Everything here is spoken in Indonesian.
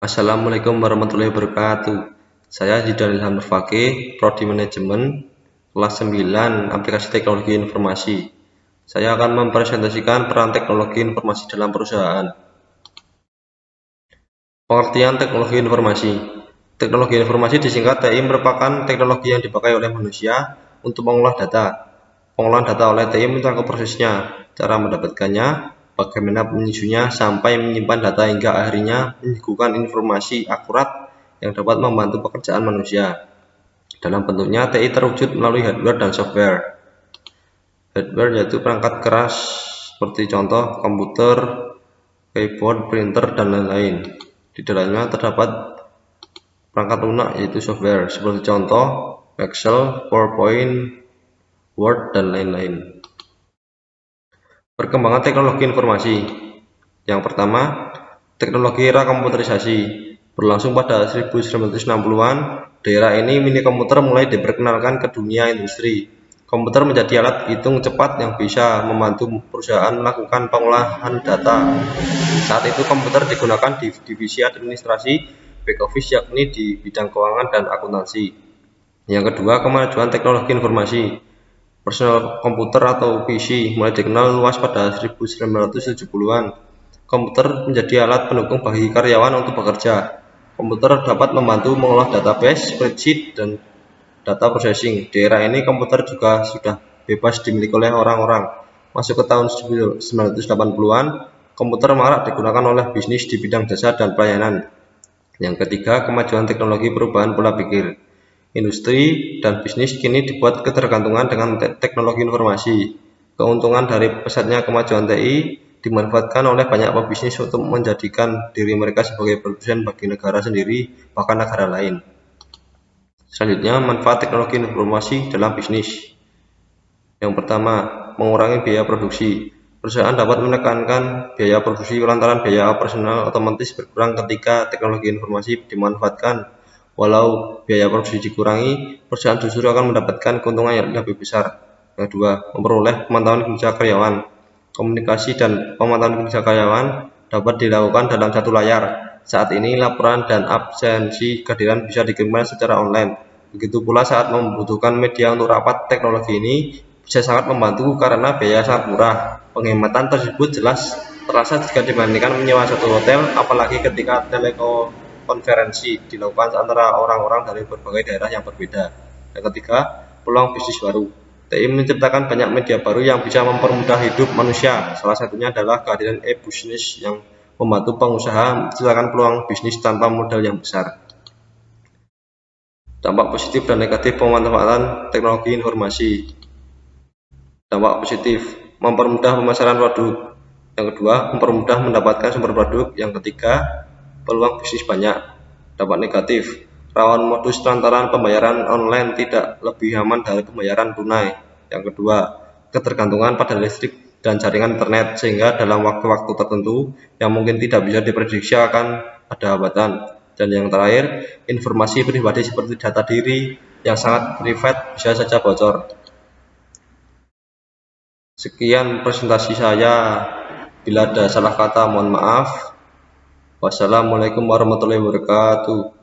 Assalamualaikum warahmatullahi wabarakatuh. Saya Zidan Ilham Nurfaqih, Prodi Manajemen, kelas 9, Aplikasi Teknologi Informasi. Saya akan mempresentasikan peran teknologi informasi dalam perusahaan. Pengertian teknologi informasi. Teknologi informasi disingkat TI merupakan teknologi yang dipakai oleh manusia untuk mengolah data. Pengolahan data oleh TI mencakup prosesnya, cara mendapatkannya, bagaimana menyusunnya, sampai menyimpan data hingga akhirnya menyuguhkan informasi akurat yang dapat membantu pekerjaan manusia. Dalam bentuknya, TI terwujud melalui hardware dan software. Hardware yaitu perangkat keras seperti contoh komputer, keyboard, printer, dan lain-lain. Di dalamnya terdapat perangkat lunak yaitu software seperti contoh Excel, PowerPoint, Word, dan lain-lain. Perkembangan teknologi informasi. Yang pertama, teknologi era komputerisasi. Berlangsung pada 1960-an, di era ini mini komputer mulai diperkenalkan ke dunia industri. Komputer menjadi alat hitung cepat yang bisa membantu perusahaan melakukan pengolahan data. Saat itu komputer digunakan di divisi administrasi back office, yakni di bidang keuangan dan akuntansi. Yang kedua, kemajuan teknologi informasi. Personal komputer atau PC mulai dikenal luas pada 1970-an. Komputer menjadi alat pendukung bagi karyawan untuk bekerja. Komputer dapat membantu mengolah database, spreadsheet, dan data processing. Di era ini komputer juga sudah bebas dimiliki oleh orang-orang. Masuk ke tahun 1980-an, komputer marak digunakan oleh bisnis di bidang jasa dan pelayanan. Yang ketiga, kemajuan teknologi perubahan pola pikir. Industri dan bisnis kini dibuat ketergantungan dengan teknologi informasi. Keuntungan dari pesatnya kemajuan TI dimanfaatkan oleh banyak pebisnis untuk menjadikan diri mereka sebagai produsen bagi negara sendiri, bahkan negara lain. Selanjutnya, manfaat teknologi informasi dalam bisnis. Yang pertama, mengurangi biaya produksi. Perusahaan dapat menekankan biaya produksi lantaran biaya operasional otomatis berkurang ketika teknologi informasi dimanfaatkan. Walau biaya produksi dikurangi, perusahaan justru akan mendapatkan keuntungan yang lebih besar. Yang kedua, memperoleh pemantauan kinerja karyawan. Komunikasi dan pemantauan kinerja karyawan dapat dilakukan dalam satu layar. Saat ini laporan dan absensi kehadiran bisa dikirimkan secara online. Begitu pula saat membutuhkan media untuk rapat, teknologi ini bisa sangat membantu karena biaya sangat murah. Penghematan tersebut jelas terasa jika dibandingkan menyewa satu hotel, apalagi ketika telekonferensi dilakukan antara orang-orang dari berbagai daerah yang berbeda. Yang ketiga, peluang bisnis baru. TI menciptakan banyak media baru yang bisa mempermudah hidup manusia. Salah satunya adalah kehadiran e-business yang membantu pengusaha menciptakan peluang bisnis tanpa modal yang besar. Dampak positif dan negatif pemanfaatan teknologi informasi. Dampak positif, mempermudah pemasaran produk. Yang kedua, mempermudah mendapatkan sumber produk. Yang ketiga, peluang bisnis banyak. Dampak negatif, rawan modus lantaran pembayaran online tidak lebih aman dari pembayaran tunai. Yang kedua, ketergantungan pada listrik dan jaringan internet sehingga dalam waktu-waktu tertentu yang mungkin tidak bisa diprediksi akan ada hambatan. Dan yang terakhir, informasi pribadi seperti data diri yang sangat privat bisa saja bocor. Sekian presentasi saya. Bila ada salah kata mohon maaf. Wassalamualaikum warahmatullahi wabarakatuh.